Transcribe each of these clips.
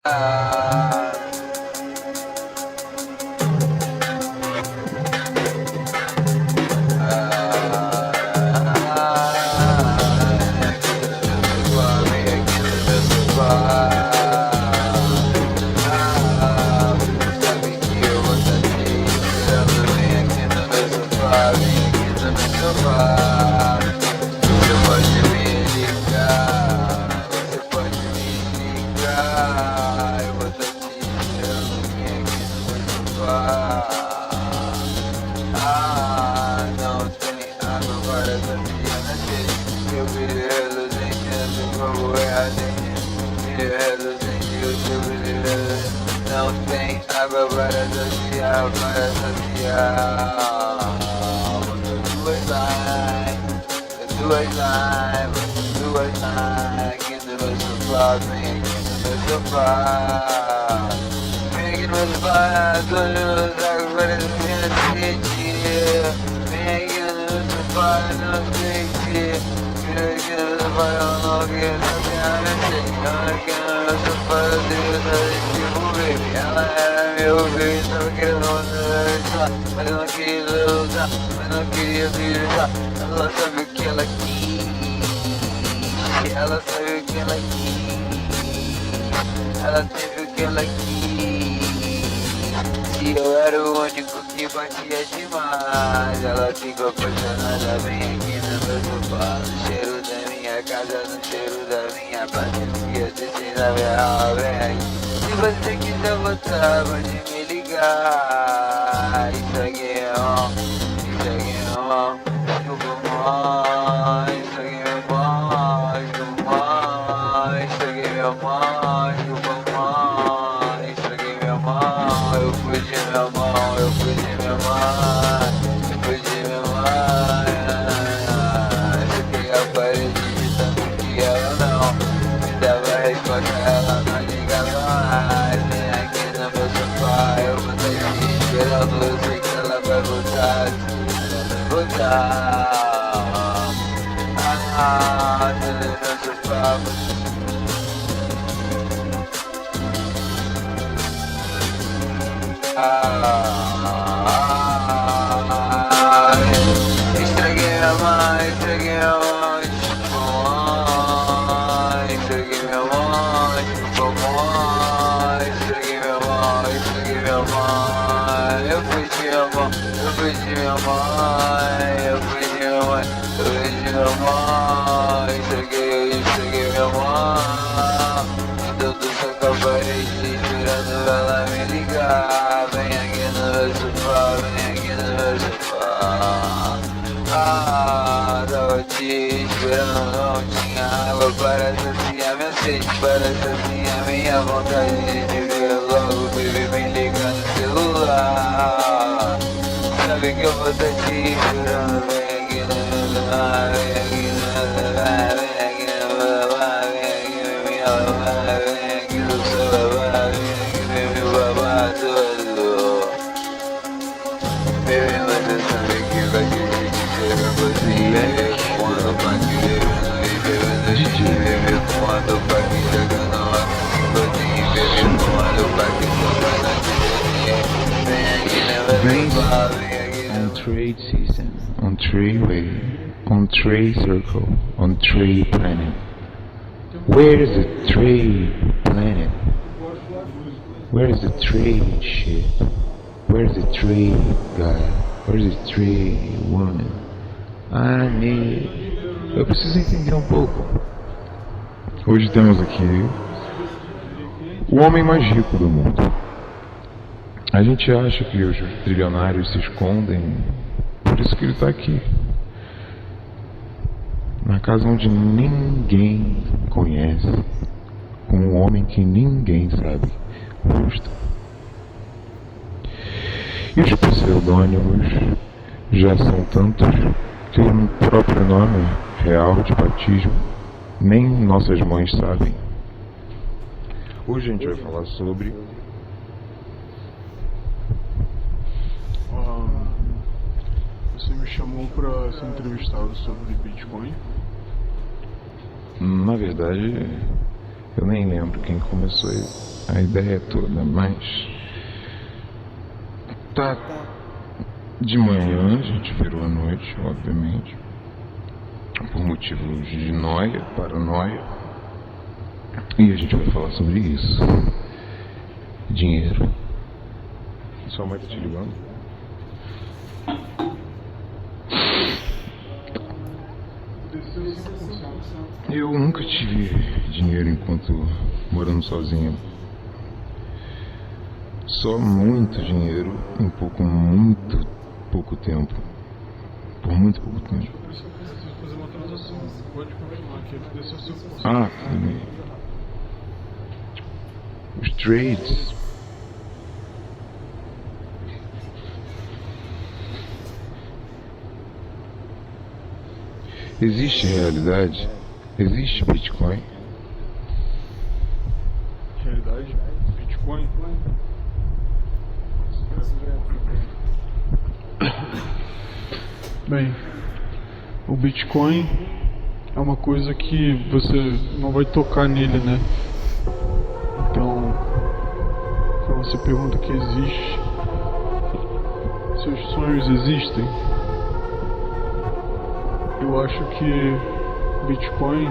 Não tem água para saciar na sede. Eu brilho reluzente, ando como é a gente. Brilho reluzente, o seu brilho reluzente. Não tem água para saciar, para saciar. Duas lines, aqui no meu sofá, vem aqui no meu sofá. Vem aqui no meu sofá, tô olhando água para minha sede. Vem aqui no meu sofá, não sei se. Vem aqui no meu sofá, eu não quero saber a minha sede. Aqui no meu sofá, eu tenho saber tipo baby. Ela era meu baby, tava querendo usar, mas eu não queria usar, mas não queria usar. Ela sabe o que ela quis. Ela sabe o que ela quis. Ela teve o que ela quis. Se eu era o único que batia demais, ela ficou apaixonada. Vem aqui no meu sofá, no cheiro da minha casa, no cheiro da minha fantasia. Descer na minha alma, vem aqui. Se você quiser voltar, pode me ligar. Isso aqui é bom, isso aqui é bom. Isso aqui é bom, isso aqui é bom, isso aqui é meu mão, eu fui de minha mão, eu fui de minha mãe, eu fui de minha mãe. Isso aqui é a parede de tanto que ela não me dava resposta, ela não ligava mais. Vem aqui no meu sofá, eu vou estar esperando, eu sei que ela vai voltar, ela vai voltar. No meu sofá. Estraguei minha mãe, estraguei minha mãe, estraguei minha mãe, estraguei minha mãe, estraguei minha mãe. Eu fui de minha mãe, eu fui de minha mãe, eu fui de minha mãe, eu fui de minha mãe, estraguei minha mãe. Então tô só com a parede esperando ela me ligar. Vem aqui no meu sofá, vem aqui no meu sofá. Tava te esperando, não tinha água para saciar minha sede, para saciar minha vontade de ver logo, baby, vem ligar no celular. Sabe que eu vou estar te esperando, vem aqui no meu sofá, vem aqui no meu sofá, vem aqui no meu sofá, vem aqui no meu sofá, vem aqui no sofá, vem aqui no meu babado. Baby, você sabe que vai querer dizer pra você. Quando pra querer, baby, quando pra que chegando lá, baby, quando pra que chegando lá, on trade system, on trade way, on trade circle, on trade planet. Where is the trade planet? Where is the trade ship? Where is the trade guy? Where is the trade woman? Eu preciso entender um pouco. Hoje temos aqui o homem mais rico do mundo. A gente acha que os trilionários se escondem, por isso que ele está aqui. Na casa onde ninguém conhece, com um homem que ninguém sabe o rosto. E os pseudônimos já são tantos que o próprio nome real de batismo nem nossas mães sabem. Hoje a gente vai falar sobre você me chamou para ser entrevistado sobre Bitcoin? Na verdade, Eu nem lembro quem começou a ideia toda, mas tá de manhã, a gente virou à noite, obviamente, por motivos de noia, paranoia, e a gente vai falar sobre isso. Dinheiro. Sua mãe tá te ligando? Eu nunca tive dinheiro enquanto morando sozinho. Só muito dinheiro em muito pouco tempo. Por muito pouco tempo. Por isso que eu preciso fazer uma transação. Pode continuar aqui, desse é o seu curso. Ah, os trades. Existe realidade? Existe Bitcoin? Realidade? Bitcoin? Bem, o Bitcoin é uma coisa que você não vai tocar nele, né? Então, quando você pergunta que existe, seus sonhos existem? Eu acho que Bitcoin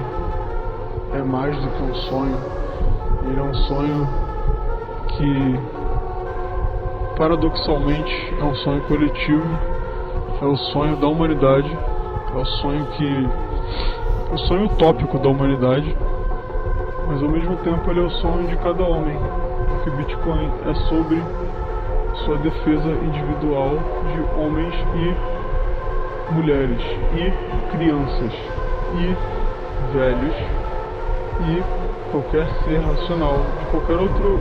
é mais do que um sonho. Ele é um sonho que, paradoxalmente, é um sonho coletivo. É o sonho da humanidade. É o sonho utópico da humanidade. Mas ao mesmo tempo ele é o sonho de cada homem. Porque Bitcoin é sobre sua defesa individual de homens e mulheres, e crianças, e velhos, e qualquer ser racional de qualquer outro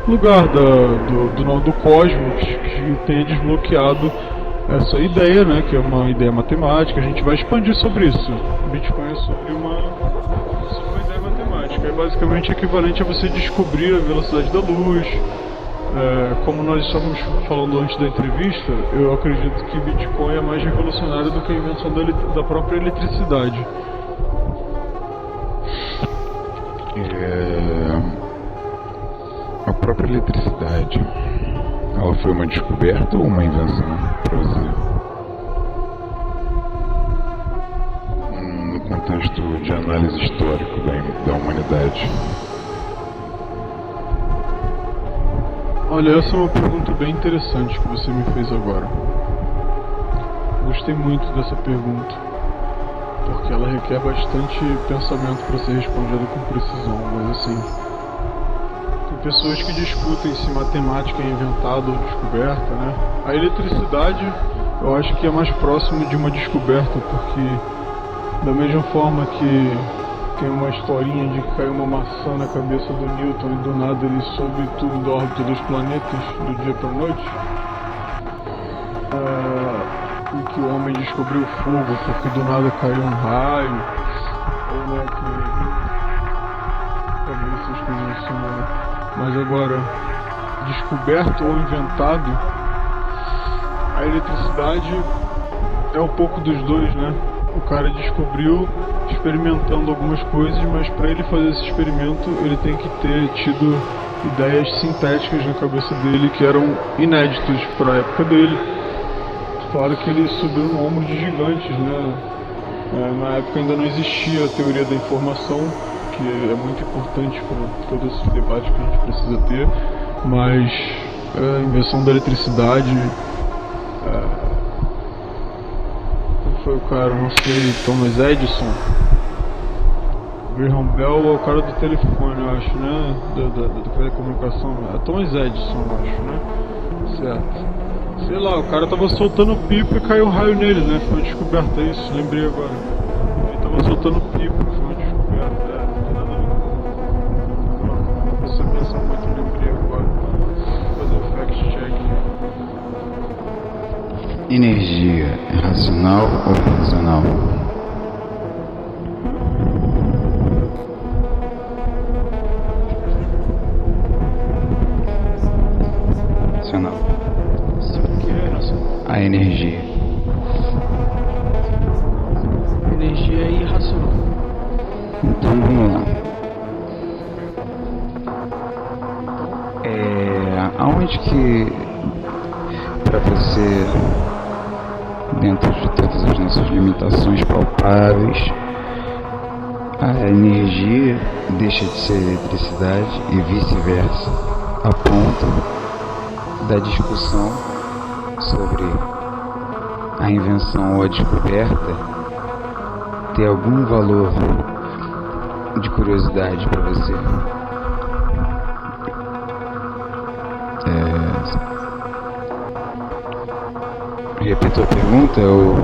lugar do cosmos que tenha desbloqueado essa ideia, né, que é uma ideia matemática. A gente vai expandir sobre isso. Bitcoin é sobre uma ideia matemática. É basicamente equivalente a você descobrir a velocidade da luz. Como nós estávamos falando antes da entrevista, eu acredito que Bitcoin é mais revolucionário do que a invenção da própria eletricidade. A própria eletricidade, ela foi uma descoberta ou uma invenção para você? No contexto de análise histórica da humanidade. Olha, essa é uma pergunta bem interessante que você me fez agora. Gostei muito dessa pergunta, porque ela requer bastante pensamento para ser respondida com precisão, mas assim, tem pessoas que discutem se matemática é inventada ou descoberta, né? A eletricidade eu acho que é mais próximo de uma descoberta, porque da mesma forma que tem uma historinha de que caiu uma maçã na cabeça do Newton e do nada ele soube tudo da órbita dos planetas do dia para noite. E que o homem descobriu fogo porque do nada caiu um raio. Ou né, que talvez essas coisas assim, né? Mas agora, descoberto ou inventado, a eletricidade é um pouco dos dois, né? O cara descobriu experimentando algumas coisas, mas para ele fazer esse experimento ele tem que ter tido ideias sintéticas na cabeça dele que eram inéditas para a época dele. Claro que ele subiu no ombro de gigantes, né? Na época ainda não existia a teoria da informação, que é muito importante para todo esse debate que a gente precisa ter, mas a invenção da eletricidade, foi o cara, não sei, Thomas Edison. Graham Bell é o cara do telefone, eu acho, né? Da telecomunicação. É Thomas Edison, eu acho, né? Certo. Sei lá, o cara tava soltando pipa e caiu um raio nele, né? Foi uma descoberta, isso, lembrei agora. Ele tava soltando pipa, foi uma descoberta, não tem nada a ver com... Não precisa pensar muito, lembrei agora. Vou fazer o fact check. Energia é racional ou irracional? Racional. O que é racional? A energia. Energia é irracional. Então vamos lá. Aonde que, para você, dentro de todas as nossas limitações palpáveis, a energia deixa de ser eletricidade e vice-versa, a ponto da discussão sobre a invenção ou a descoberta ter algum valor de curiosidade para você? Repito a pergunta ou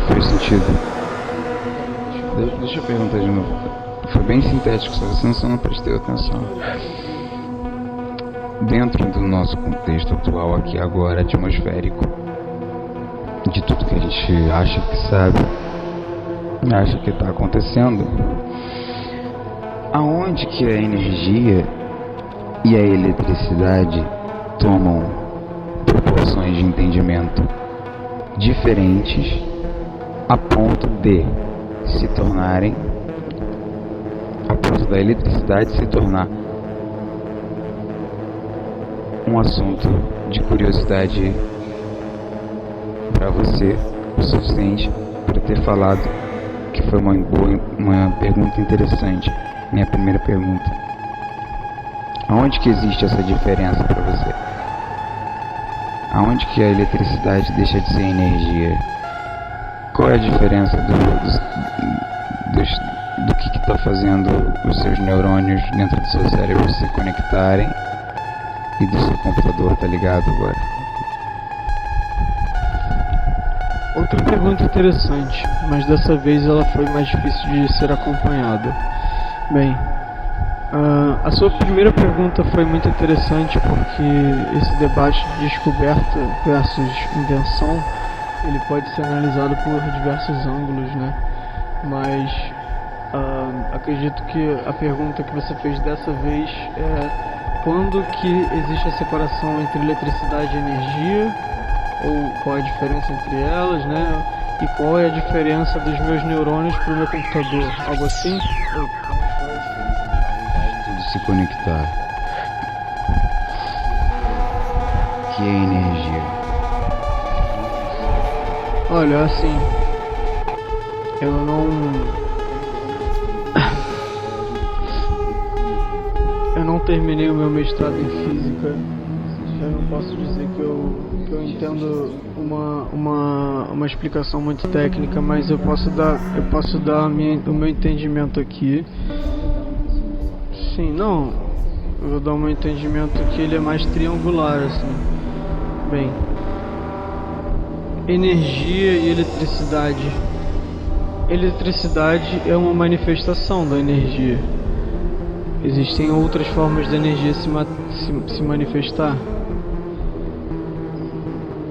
fez sentido? Deixa eu perguntar de novo. Foi bem sintético, só não prestei atenção. Dentro do nosso contexto atual aqui agora, atmosférico, de tudo que a gente acha que sabe, acha que está acontecendo, aonde que a energia e a eletricidade tomam proporções de entendimento diferentes a ponto de se tornarem, a ponto da eletricidade se tornar um assunto de curiosidade para você o suficiente para ter falado que foi uma pergunta interessante. Minha primeira pergunta: aonde que existe essa diferença para você? Aonde que a eletricidade deixa de ser energia? Qual é a diferença do que está fazendo os seus neurônios dentro do seu cérebro se conectarem e do seu computador tá ligado agora? Outra pergunta interessante, mas dessa vez ela foi mais difícil de ser acompanhada. Bem, a sua primeira pergunta foi muito interessante porque esse debate de descoberta versus invenção, ele pode ser analisado por diversos ângulos, né? Mas acredito que a pergunta que você fez dessa vez é quando que existe a separação entre eletricidade e energia, ou qual é a diferença entre elas, né? E qual é a diferença dos meus neurônios para o meu computador, algo assim? Se conectar, que é energia. Olha, assim, eu não terminei o meu mestrado em física. Eu não posso dizer que eu entendo uma explicação muito técnica, mas eu posso dar o meu entendimento aqui. Sim, não, eu vou dar um entendimento que ele é mais triangular, assim. Bem, energia e eletricidade. Eletricidade é uma manifestação da energia. Existem outras formas da energia se manifestar,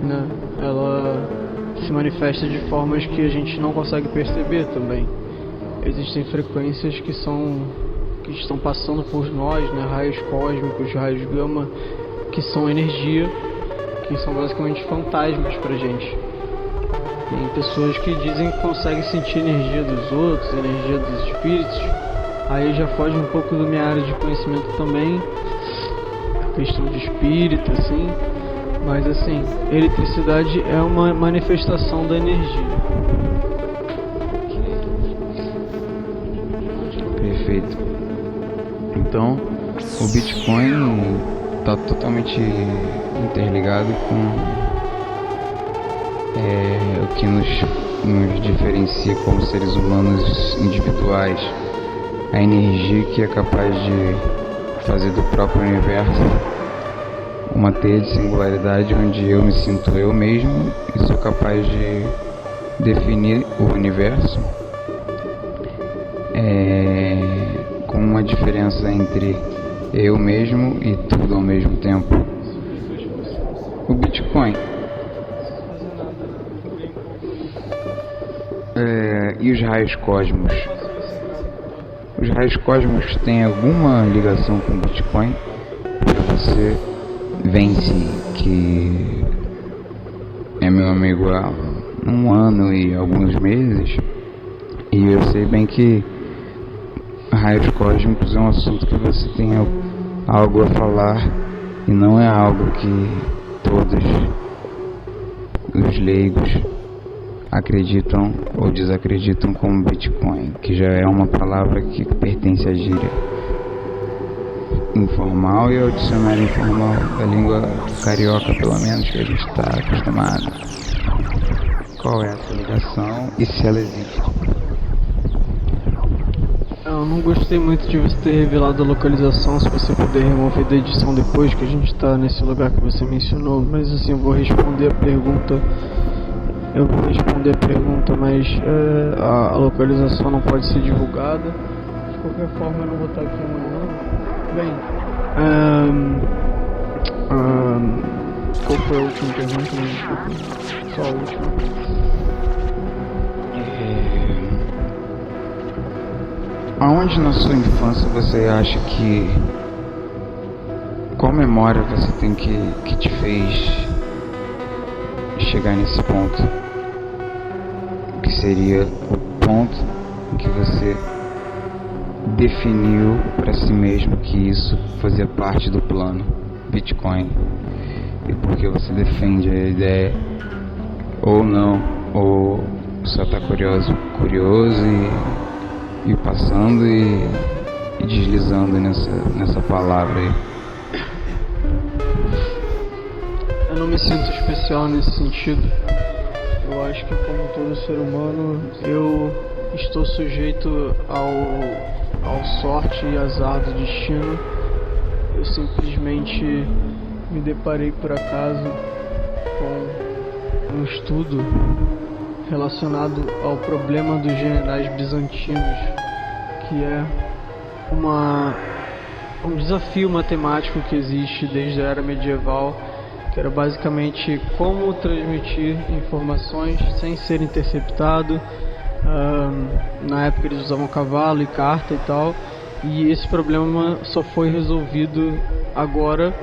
né? Ela se manifesta de formas que a gente não consegue perceber também. Existem frequências que estão passando por nós, né? Raios cósmicos, raios gama, que são energia, que são basicamente fantasmas pra gente. Tem pessoas que dizem que conseguem sentir energia dos outros, energia dos espíritos. Aí já foge um pouco da minha área de conhecimento também, a questão de espírito, assim. Mas assim, eletricidade é uma manifestação da energia. Perfeito. Então, o Bitcoin está totalmente interligado com o que nos diferencia como seres humanos individuais. A energia que é capaz de fazer do próprio universo uma teia de singularidade onde eu me sinto eu mesmo e sou capaz de definir o universo com uma diferença entre eu mesmo e tudo ao mesmo tempo. O Bitcoin e os raios cósmicos. Os raios cósmicos têm alguma ligação com o Bitcoin? Para você, Vence, que é meu amigo há um ano e alguns meses, e eu sei bem que raios cósmicos é um assunto que você tem algo a falar e não é algo que todos os leigos acreditam ou desacreditam como Bitcoin, que já é uma palavra que pertence à gíria informal e ao dicionário informal da língua carioca, pelo menos, que a gente está acostumado. Qual é essa ligação e se ela existe? Eu não gostei muito de você ter revelado a localização, se você puder remover da edição depois, que a gente está nesse lugar que você mencionou, mas assim, eu vou responder a pergunta, mas a localização não pode ser divulgada. De qualquer forma, eu não vou estar aqui amanhã. Bem, qual foi a última pergunta? Desculpa, só a última. Aonde na sua infância você acha que... qual memória você tem que te fez chegar nesse ponto? Que seria o ponto em que você definiu para si mesmo que isso fazia parte do plano Bitcoin? E por que você defende a ideia? Ou não? Ou só tá curioso e passando e deslizando nessa palavra aí? Eu não me sinto especial nesse sentido. Eu acho que, como todo ser humano, eu estou sujeito ao sorte e azar do destino. Eu simplesmente me deparei por acaso com um estudo relacionado ao problema dos generais bizantinos, que é um desafio matemático que existe desde a era medieval, que era basicamente como transmitir informações sem ser interceptado. Na época eles usavam cavalo e carta e tal, e esse problema só foi resolvido agora.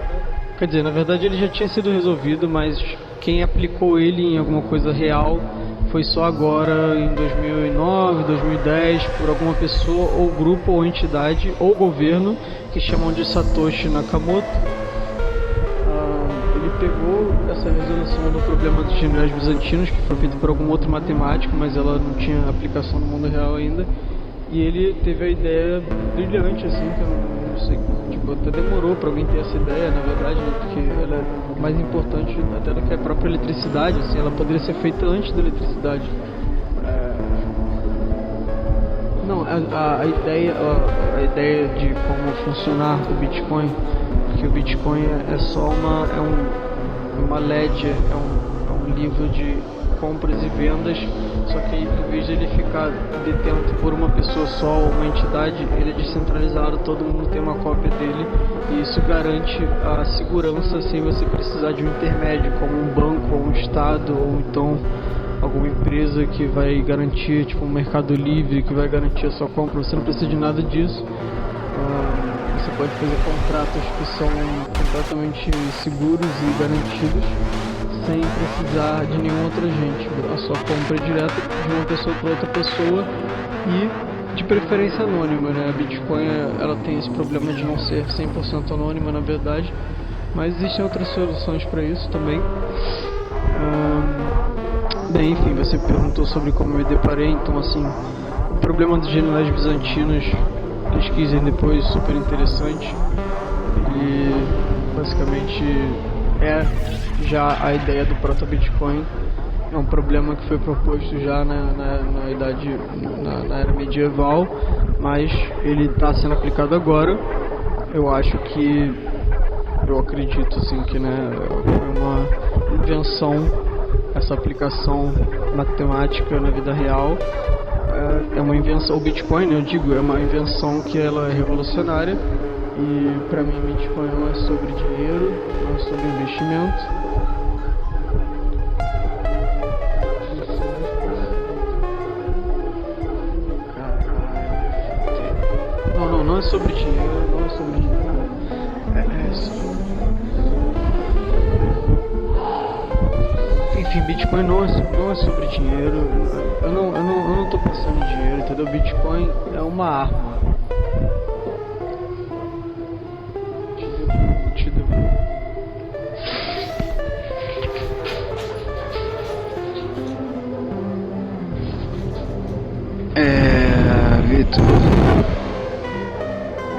Quer dizer, na verdade ele já tinha sido resolvido, mas quem aplicou ele em alguma coisa real foi só agora, em 2009, 2010, por alguma pessoa ou grupo ou entidade ou governo que chamam de Satoshi Nakamoto. Ele pegou essa resolução do problema dos generais bizantinos, que foi feita por algum outro matemático, mas ela não tinha aplicação no mundo real ainda, e ele teve a ideia brilhante, assim, que eu não sei, tipo, até demorou para alguém ter essa ideia, na verdade, né, porque ela é mais importante até do que a própria eletricidade, assim, ela poderia ser feita antes da eletricidade. Não, a ideia de como funcionar o Bitcoin, porque o Bitcoin é só uma ledger, é um livro de compras e vendas, só que em vez de ele ficar detento por uma pessoa só ou uma entidade, ele é descentralizado, todo mundo tem uma cópia dele, e isso garante a segurança sem você precisar de um intermédio, como um banco ou um estado, ou então alguma empresa que vai garantir, tipo um Mercado Livre que vai garantir a sua compra. Você não precisa de nada disso. Você pode fazer contratos que são completamente seguros e garantidos sem precisar de nenhum outro agente. A sua compra é direta de uma pessoa para outra pessoa e de preferência anônima, né? A Bitcoin, ela tem esse problema de não ser 100% anônima, na verdade, mas existem outras soluções para isso também. Bem, enfim, você perguntou sobre como eu me deparei, então assim, o problema dos generais bizantinos, pesquisem depois, super interessante, e basicamente é já a ideia do proto-Bitcoin. É um problema que foi proposto já na era medieval, mas ele está sendo aplicado agora. Eu acredito assim que, né, foi uma invenção, essa aplicação matemática na vida real. É uma invenção, o Bitcoin, né, eu digo, é uma invenção que ela é revolucionária, e para mim Bitcoin não é sobre dinheiro, não é sobre investimento. Não é sobre dinheiro, não é sobre dinheiro. Enfim, Bitcoin não é sobre dinheiro. Eu não tô pensando em dinheiro, entendeu? Bitcoin é uma arma. Vitor,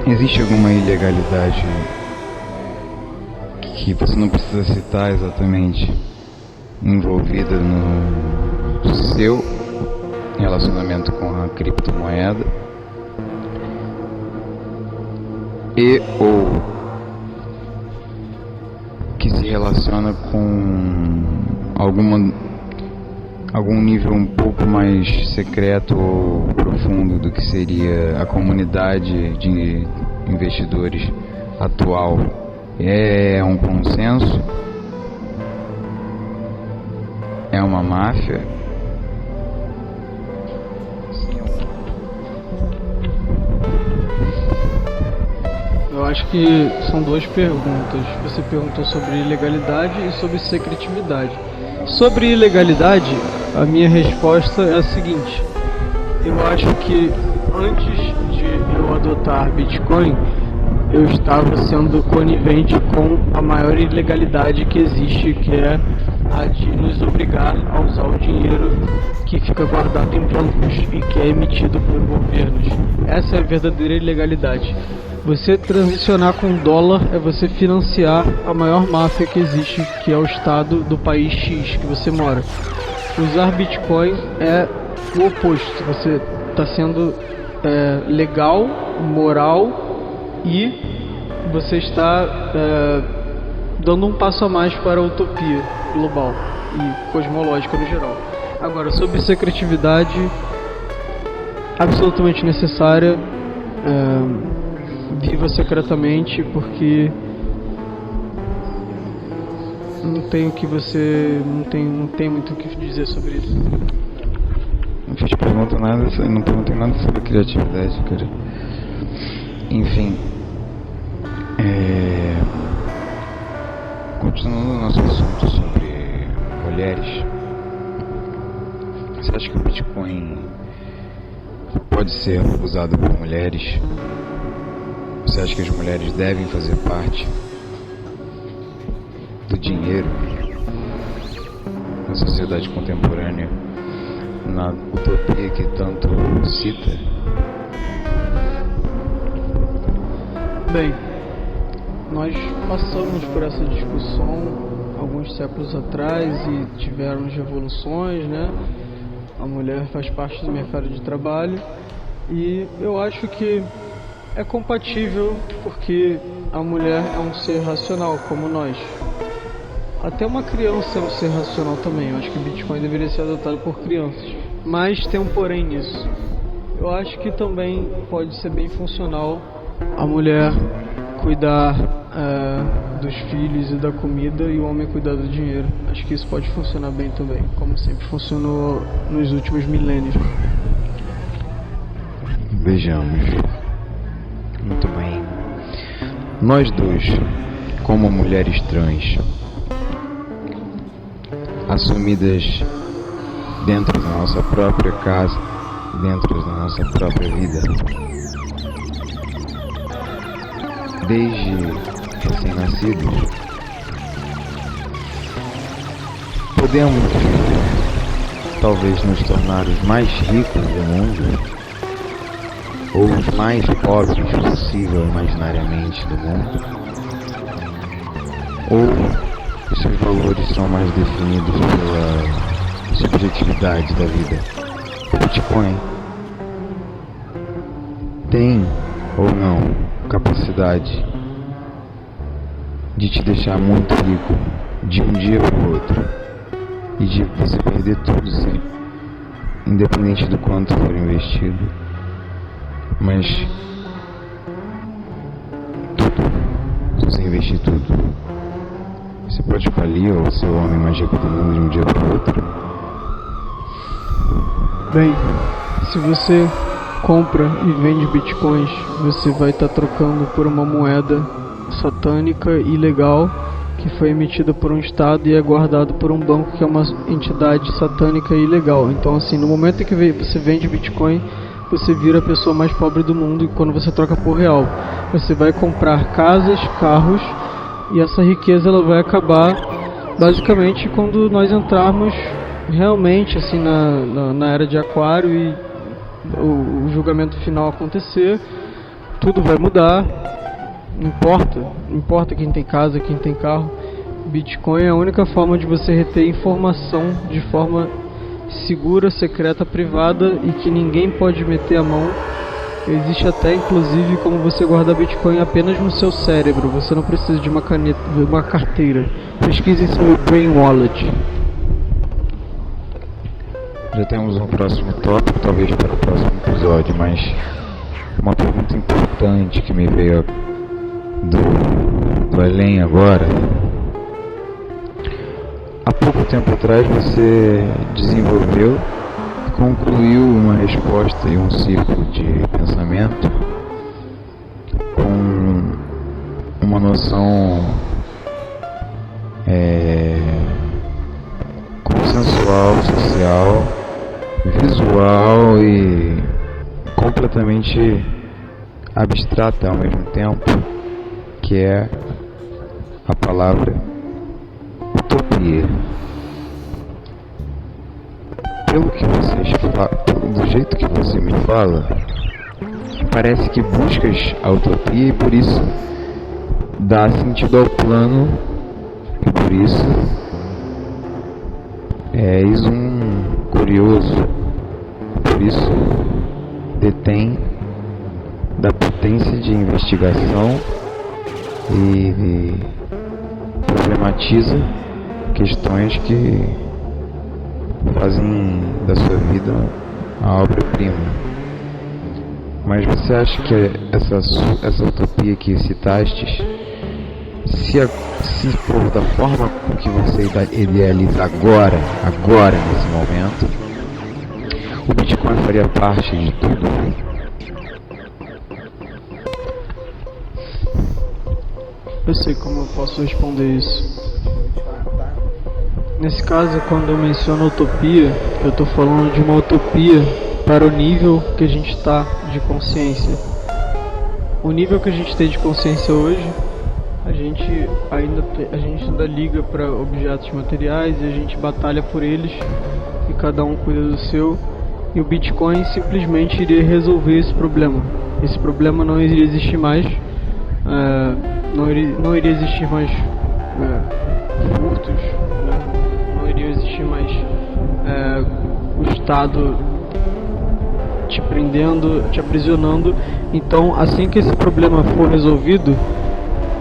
existe alguma ilegalidade que você não precisa citar exatamente envolvida no seu relacionamento com a criptomoeda e ou que se relaciona com algum nível um pouco mais secreto ou profundo do que seria a comunidade de investidores atual? É um consenso? É uma máfia? Eu acho que são duas perguntas. Você perguntou sobre ilegalidade e sobre secretividade. Sobre ilegalidade, a minha resposta é a seguinte: eu acho que antes de eu adotar Bitcoin, eu estava sendo conivente com a maior ilegalidade que existe, que é a de nos obrigar a usar o dinheiro que fica guardado em bancos e que é emitido por governos. Essa é a verdadeira ilegalidade. Você transicionar com dólar é você financiar a maior máfia que existe, que é o estado do país X que você mora. Usar Bitcoin é o oposto. Você está sendo legal, moral e você está dando um passo a mais para a utopia global e cosmológica no geral. Agora, sobre secretividade, absolutamente necessária. Viva secretamente, porque não tem muito o que dizer sobre isso. Não fiz pergunta nada, não perguntei nada sobre criatividade, cara. Enfim, continuando o nosso assunto sobre mulheres, você acha que o Bitcoin pode ser usado por mulheres? Você acha que as mulheres devem fazer parte do dinheiro na sociedade contemporânea, na utopia que tanto cita? Bem, nós passamos por essa discussão alguns séculos atrás e tivemos revoluções, né? A mulher faz parte do mercado de trabalho e eu acho que é compatível porque a mulher é um ser racional como nós. Até uma criança é um ser racional também. Eu acho que o Bitcoin deveria ser adotado por crianças. Mas tem um porém nisso. Eu acho que também pode ser bem funcional a mulher cuidar dos filhos e da comida e o homem cuidar do dinheiro. Acho que isso pode funcionar bem também, como sempre funcionou nos últimos milênios. Vejamos. Muito bem. Nós dois, como mulheres trans, assumidas dentro da nossa própria casa, dentro da nossa própria vida, desde recém-nascidos, podemos talvez nos tornar os mais ricos do mundo, ou os mais pobres possível imaginariamente do mundo, ou os seus valores são mais definidos pela subjetividade da vida. O Bitcoin tem ou não capacidade de te deixar muito rico de um dia para o outro e de você perder tudo, sim, independente do quanto for investido. Mas tudo, se você investir tudo, você pode falir ou ser o homem mais rico do mundo de um dia para o outro. Bem, se você compra e vende bitcoins, você vai estar trocando por uma moeda satânica e ilegal que foi emitida por um estado e é guardado por um banco que é uma entidade satânica e ilegal. Então, assim, no momento em que você vende bitcoin, você vira a pessoa mais pobre do mundo. E quando você troca por real, você vai comprar casas, carros, e essa riqueza ela vai acabar basicamente quando nós entrarmos realmente assim na era de Aquário e o julgamento final acontecer, tudo vai mudar. Não importa quem tem casa, quem tem carro. Bitcoin é a única forma de você reter informação de forma segura, secreta, privada e que ninguém pode meter a mão. Existe até inclusive como você guardar Bitcoin apenas no seu cérebro. Você não precisa de uma caneta, uma carteira. Pesquise sobre Brain Wallet. Já temos um próximo tópico, talvez para o próximo episódio, mas uma pergunta importante que me veio do além agora. Há pouco tempo atrás você desenvolveu e concluiu uma resposta e um ciclo de pensamento com uma noção consensual, social, visual e completamente abstrata ao mesmo tempo, que é a palavra utopia. Do jeito que você me fala, parece que buscas a utopia e por isso dá sentido ao plano e por isso és um curioso, por isso detém da potência de investigação e problematiza questões que fazem da sua vida a obra-prima. Mas você acha que essa utopia que citastes, se for da forma que você idealiza agora, nesse momento, o Bitcoin faria parte de tudo? Eu sei como eu posso responder isso. Nesse caso, quando eu menciono utopia, eu estou falando de uma utopia para o nível que a gente está de consciência. O nível que a gente tem de consciência hoje, a gente ainda liga para objetos materiais e a gente batalha por eles e cada um cuida do seu. E o Bitcoin simplesmente iria resolver esse problema. Esse problema não iria existir mais. Não iria existir mais furtos, não iria existir mais o Estado te prendendo, te aprisionando. Então, assim que esse problema for resolvido,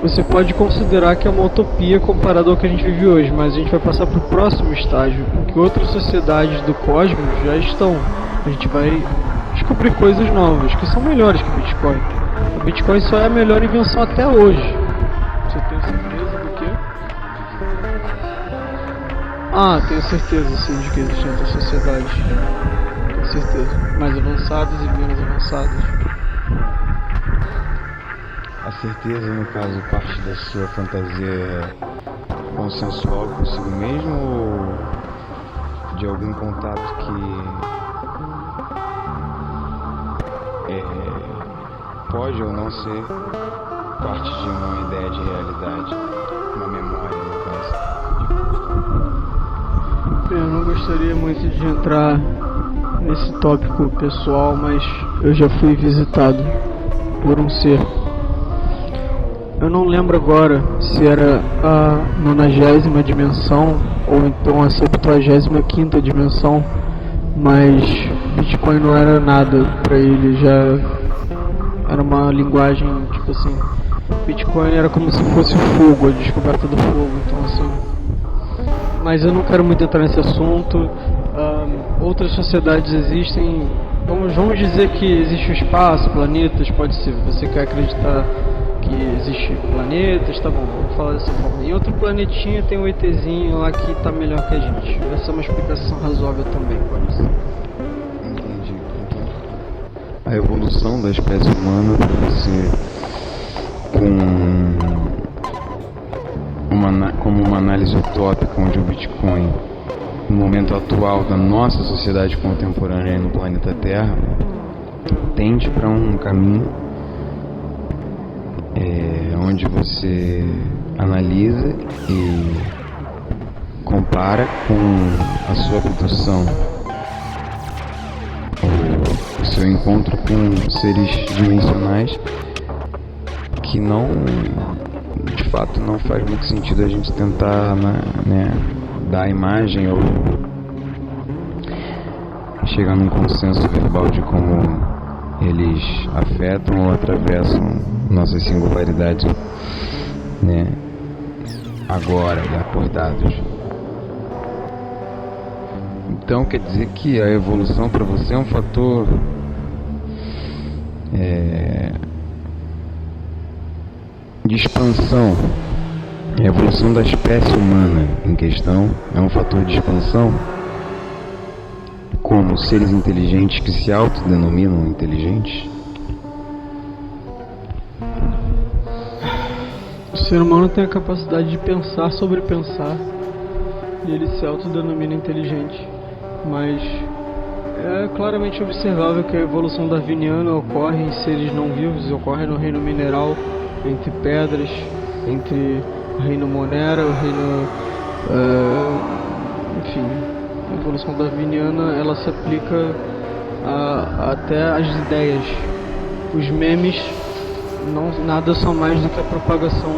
você pode considerar que é uma utopia comparado ao que a gente vive hoje, mas a gente vai passar para o próximo estágio, em que outras sociedades do cosmos já estão. A gente vai descobrir coisas novas, que são melhores que o Bitcoin. O Bitcoin só é a melhor invenção até hoje. Você tem certeza do quê? Tenho certeza sim de que existem outras sociedades. Tenho certeza. Mais avançadas e menos avançadas. A certeza, no caso, parte da sua fantasia consensual consigo mesmo ou de algum contato que pode ou não ser parte de uma ideia de realidade, uma memória, no caso? Eu não gostaria muito de entrar nesse tópico pessoal, mas eu já fui visitado por um ser. Eu não lembro agora se era a 90ª dimensão ou então a 75ª dimensão, mas Bitcoin não era nada pra ele, já era uma linguagem, tipo assim, Bitcoin era como se fosse o fogo, a descoberta do fogo, então assim. Mas eu não quero muito entrar nesse assunto. Outras sociedades existem, vamos dizer que existe o espaço, planetas, pode ser, você quer acreditar que existe planetas, tá bom, vamos falar dessa forma. Em outro planetinha tem um ETzinho lá que tá melhor que a gente. Essa é uma explicação razoável também, pode ser. Entendi. A evolução da espécie humana pode ser como uma análise utópica, onde o Bitcoin, no momento atual da nossa sociedade contemporânea no planeta Terra, tende para um caminho onde você analisa e compara com a sua produção, o seu encontro com seres dimensionais que não, de fato, não faz muito sentido a gente tentar, né, dar a imagem ou chegar num consenso verbal de como eles afetam ou atravessam nossas singularidades, né, agora e acordados. Então quer dizer que a evolução para você é um fator de expansão. A evolução da espécie humana em questão é um fator de expansão, como seres inteligentes que se autodenominam inteligentes. O ser humano tem a capacidade de pensar sobre pensar e ele se autodenomina inteligente, mas é claramente observável que a evolução darwiniana ocorre em seres não vivos, ocorre no reino mineral, entre pedras, entre o reino Monera, o reino... enfim, a evolução darwiniana ela se aplica até às ideias. Os memes nada são mais do que a propagação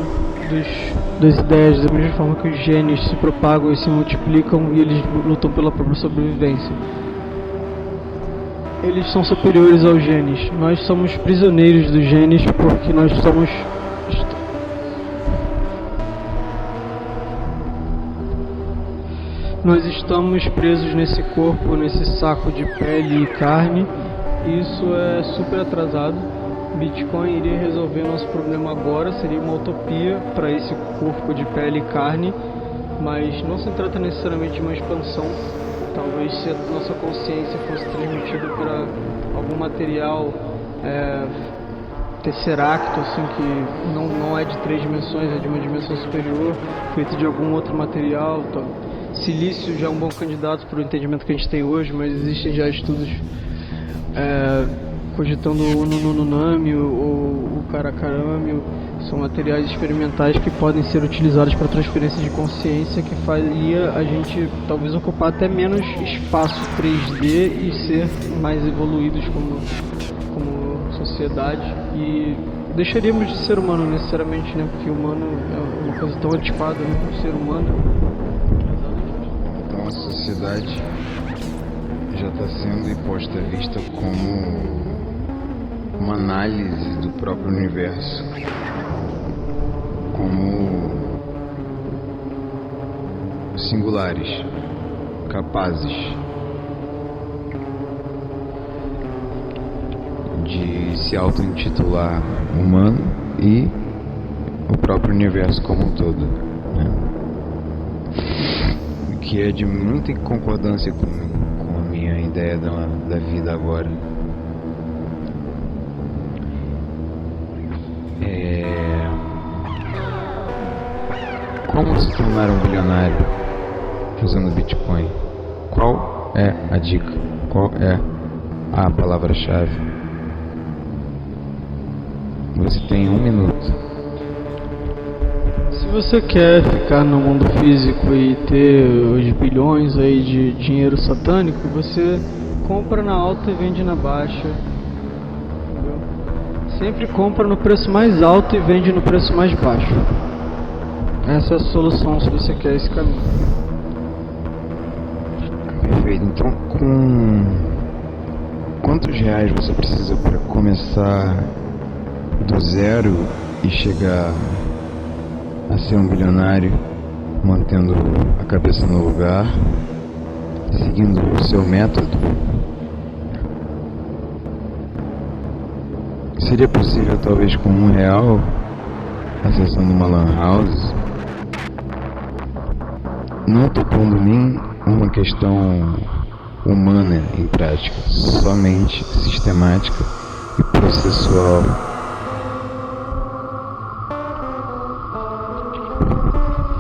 das ideias, da mesma forma que os genes se propagam e se multiplicam e eles lutam pela própria sobrevivência. Eles são superiores aos genes. Nós somos prisioneiros dos genes porque nós somos... Nós estamos presos nesse corpo, nesse saco de pele e carne. Isso é super atrasado. Bitcoin iria resolver nosso problema agora, seria uma utopia para esse corpo de pele e carne, mas não se trata necessariamente de uma expansão. Talvez se a nossa consciência fosse transmitida para algum material tesseracto, assim, que não é de 3 dimensões, é de uma dimensão superior, feito de algum outro material. Tá? Silício já é um bom candidato para o entendimento que a gente tem hoje, mas existem já estudos cogitando o Nununami ou o Karakarami. São materiais experimentais que podem ser utilizados para transferência de consciência, que faria a gente talvez ocupar até menos espaço 3D e ser mais evoluídos como sociedade, e deixaríamos de ser humano necessariamente, né? Porque humano é uma coisa tão antiquada, né? O ser humano. Então a sociedade já está sendo posta à vista como uma análise do próprio universo, como singulares, capazes de se auto-intitular humano e o próprio universo como um todo, né? O que é de muita concordância com a minha ideia da vida agora. Como se tornar um bilionário usando Bitcoin? Qual é a dica? Qual é a palavra-chave? Você tem 1 minuto. Se você quer ficar no mundo físico e ter os bilhões aí de dinheiro satânico, você compra na alta e vende na baixa. Entendeu? Sempre compra no preço mais alto e vende no preço mais baixo. Essa é a solução se você quer esse caminho. Perfeito. Então, com quantos reais você precisa para começar do zero e chegar a ser um bilionário, mantendo a cabeça no lugar, seguindo o seu método? Seria possível, talvez, com R$1 acessando uma lan house? Não estou pondo nem uma questão humana em prática, somente sistemática e processual.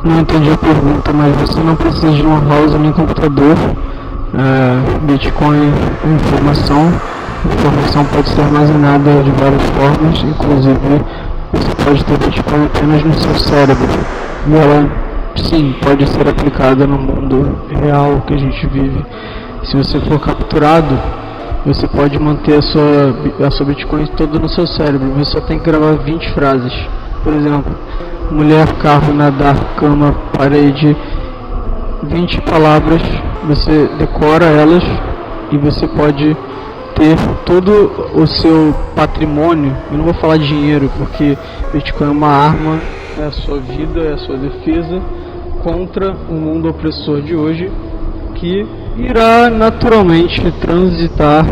Não entendi a pergunta, mas você não precisa de uma house nem computador. Bitcoin é informação. Informação pode ser armazenada de várias formas, inclusive você pode ter Bitcoin apenas no seu cérebro. E ela, sim, pode ser aplicada no mundo real que a gente vive. Se você for capturado você pode manter a sua Bitcoin toda no seu cérebro. Você só tem que gravar 20 frases. Por exemplo, mulher, carro, nadar, cama, parede. 20 palavras, você decora elas e você pode ter todo o seu patrimônio. Eu não vou falar dinheiro, porque Bitcoin é uma arma, é a sua vida, é a sua defesa contra o mundo opressor de hoje, que irá naturalmente transitar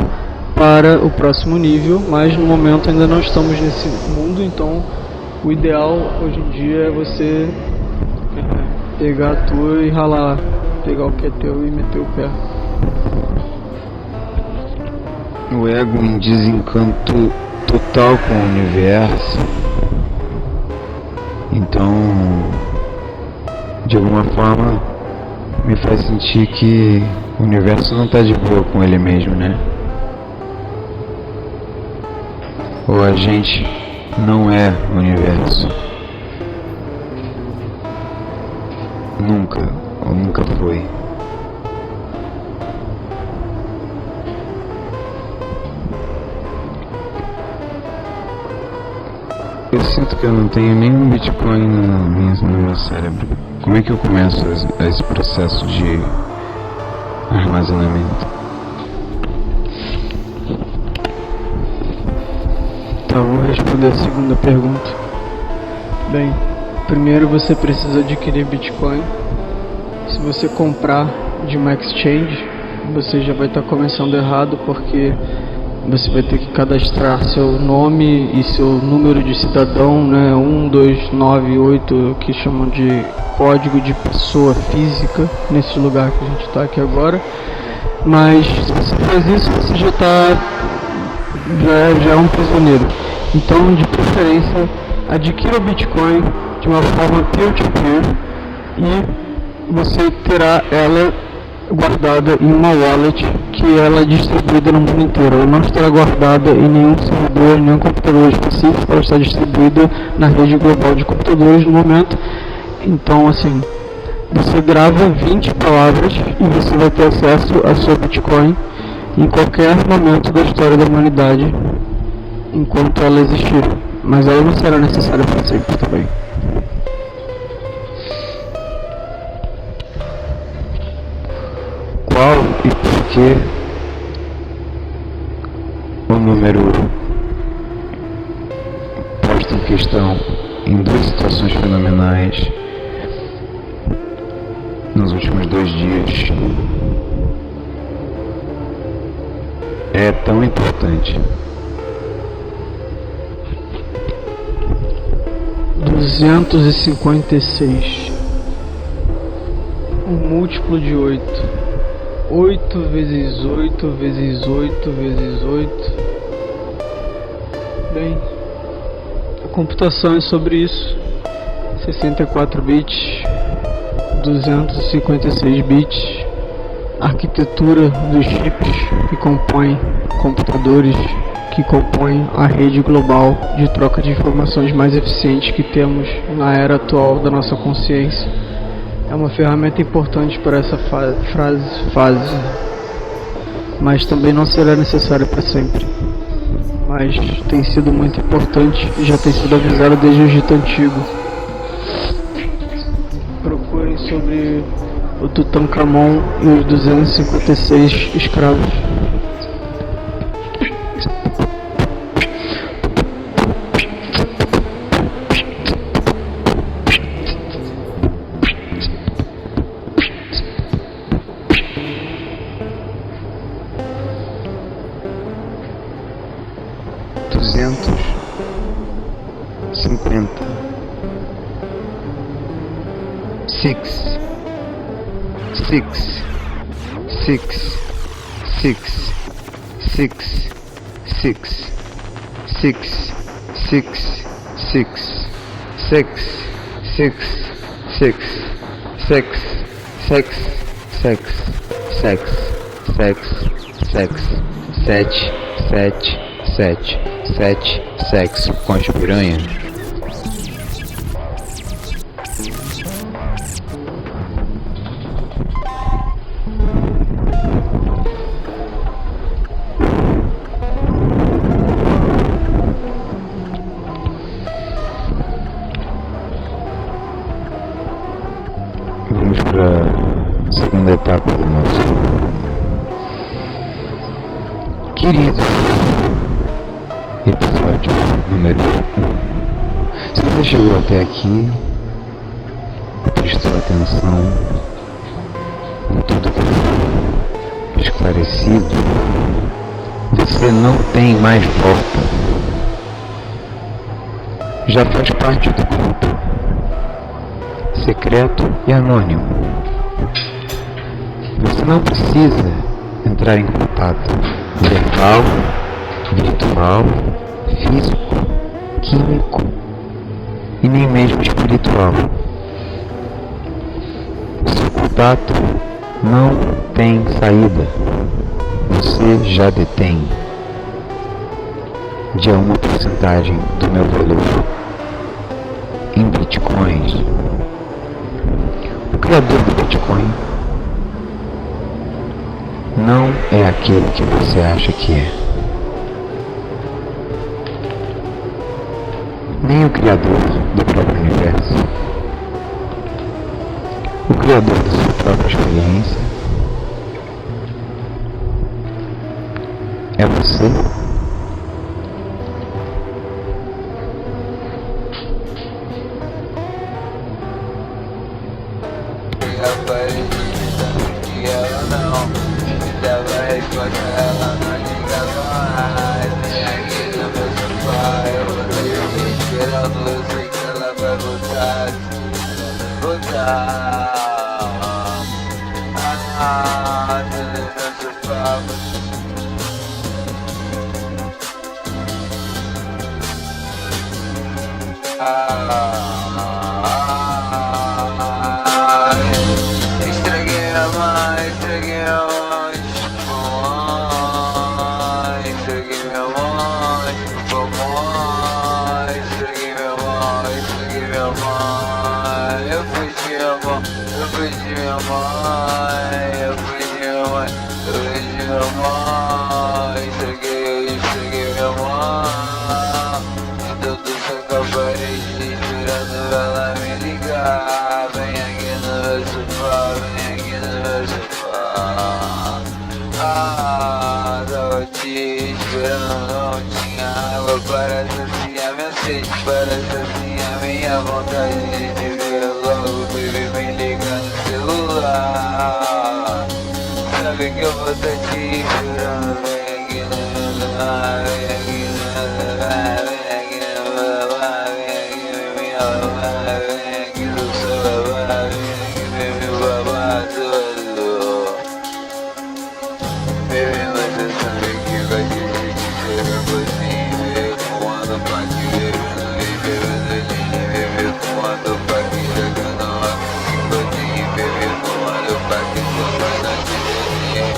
para o próximo nível, mas no momento ainda não estamos nesse mundo. Então o ideal hoje em dia é você pegar a tua e ralar, pegar o que é teu e meter o pé. O ego em desencanto total com o universo. Então, de alguma forma, me faz sentir que o universo não tá de boa com ele mesmo, né? Ou a gente não é o universo. Nunca, ou nunca foi. Eu sinto que eu não tenho nenhum Bitcoin no meu cérebro. Como é que eu começo esse processo de armazenamento? Então, vou responder a segunda pergunta. Bem, primeiro você precisa adquirir Bitcoin. Se você comprar de uma exchange, você já vai estar começando errado, porque você vai ter que cadastrar seu nome e seu número de cidadão, né? 1298, que chamam de código de pessoa física, nesse lugar que a gente está aqui agora. Mas se você faz isso, você já é um prisioneiro. Então, de preferência, adquira o Bitcoin de uma forma peer-to-peer e você terá ela guardada em uma wallet que ela é distribuída no mundo inteiro. Ela não estará guardada em nenhum servidor, em nenhum computador específico. Ela está distribuída na rede global de computadores no momento. Então, assim, você grava 20 palavras e você vai ter acesso à sua Bitcoin em qualquer momento da história da humanidade, enquanto ela existir. Mas ela não será necessária para sempre também. Qual e por que o número posto em questão em duas situações fenomenais nos últimos 2 dias é tão importante? 256. Um múltiplo de 8. 8 vezes 8 vezes 8 vezes 8. Bem, a computação é sobre isso. 64 bits, 256 bits. A arquitetura dos chips que compõem computadores, que compõem a rede global de troca de informações mais eficiente que temos na era atual da nossa consciência. É uma ferramenta importante para essa fase, mas também não será necessária para sempre. Mas tem sido muito importante e já tem sido avisado desde o Egito Antigo. Procurem sobre o Tutankhamon e os 256 escravos. Sexo com as piranhas. Vamos para a segunda etapa do nosso querido episódio número 1. Se você chegou até aqui, prestou atenção em tudo que foi esclarecido, você não tem mais volta. Já faz parte do grupo, secreto e anônimo. Você não precisa entrar em contato verbal, virtual, físico, químico e nem mesmo espiritual. O seu contato não tem saída. Você já detém de uma porcentagem do meu valor em bitcoins. O criador do Bitcoin não é aquele que você acha que é. Nem o criador do próprio universo. O criador da sua própria experiência é você. Ela não liga mais. Vem aqui no meu sofá, eu vou sair esperando. Eu sei que ela vai voltar. No meu sofá. Estraguei a mãe, estraguei a mãe. Estraguei minha mãe, estraguei minha mãe, estraguei minha mãe. Eu fui de minha mãe, eu fui de minha mãe, eu fui de minha mãe, eu fui de minha mãe. Estraguei minha mãe. Então tô só com a parede esperando ela me ligar. Vem aqui no meu sofá, vem aqui no meu sofá. Tava te esperando, não tinha água para saciar minha sede, para saciar minha vontade de ver logo, baby, me liga no celular. Sabe que eu vou estar te esperando, vem aqui no meu celular, vem aqui no meu celular, vem aqui no meu celular, vem aqui no meu celular, vem aqui no celular, vem aqui no meu babado. Baby, você sabe que vai te dizer você veio fumando paque, bebendo e bebendo gin, bebeu fumando paque, jogando água em botinho, bebeu fumando paque, jogando gin.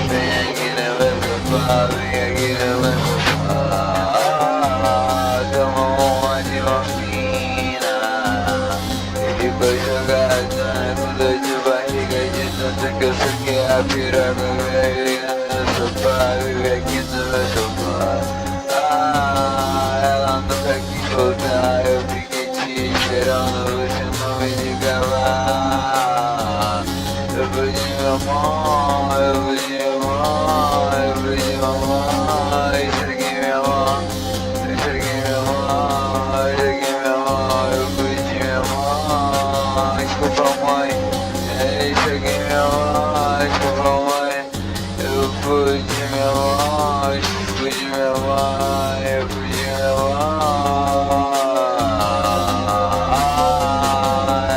Vem aqui no meu sofá, vem aqui no meu sofá. Toma uma de morfina e depois jogar a zona com dor de barriga de tanto que eu saquei a piroca, velho. Vive aqui no meu sofá. Ela nunca quis voltar. Eu fiquei te esperando, você não me ligava. Eu fui de minha mão, eu fui de minha mão, eu fui de minha mão. Estraguei minha mão, estraguei minha mão, estraguei minha mão. Eu fui de minha mão. Desculpa, mãe. Estraguei minha mão, desculpa, mãe. Eu fui de minha mãe, fui de minha mãe, eu fui de minha mãe.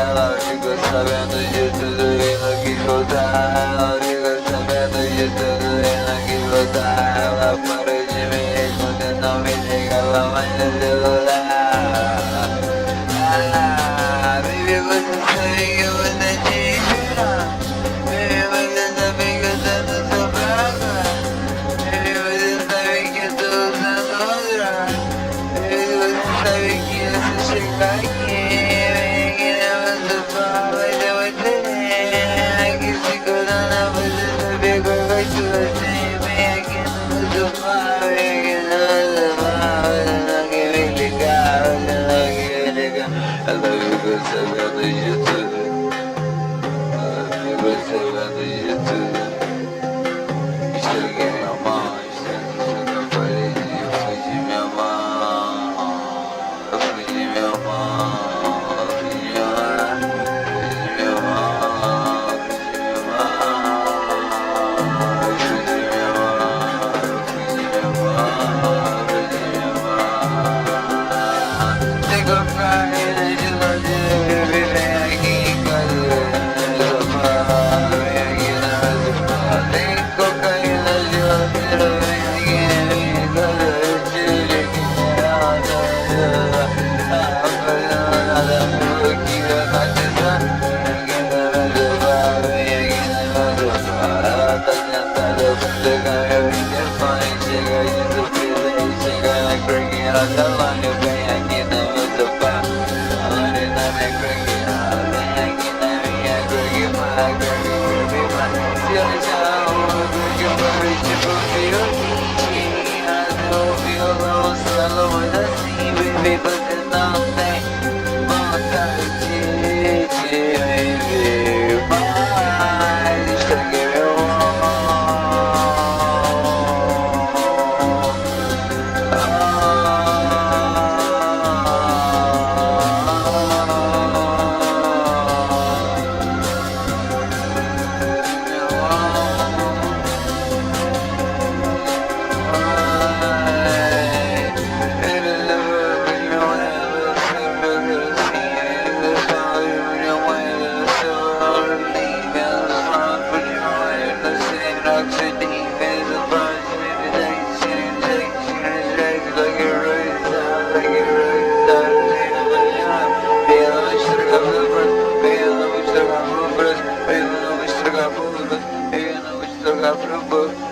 Ela ficou sabendo de tudo e não quis voltar. Ela ficou sabendo de tudo e não quis voltar. Ela parou de me responder, não me ligava mais no celular. Baby, você sabe que eu vou estar te esperando. Baby, você sabe que eu tô no seu braço. Baby, você sabe que eu tô usando droga. Baby, você sabe que se chegar aqui, vem aqui no meu sofá, vai ter você. Aqui segurando você, sabe qual vai ser você. Vem aqui no meu sofá, vem aqui no meu sofá. Você não quer me ligar, você não quer me ligar. Ela ficou sabendo de tudo. ela tá longe, vem aqui no meu sofá. A longe na minha crack, vem aqui na minha crack, se eu deixar o crack, eu vou ver tipo violino. Meu violão solo, mas assim, baby, você não tem vontade de viver mais. Estraguei meu Jogar pro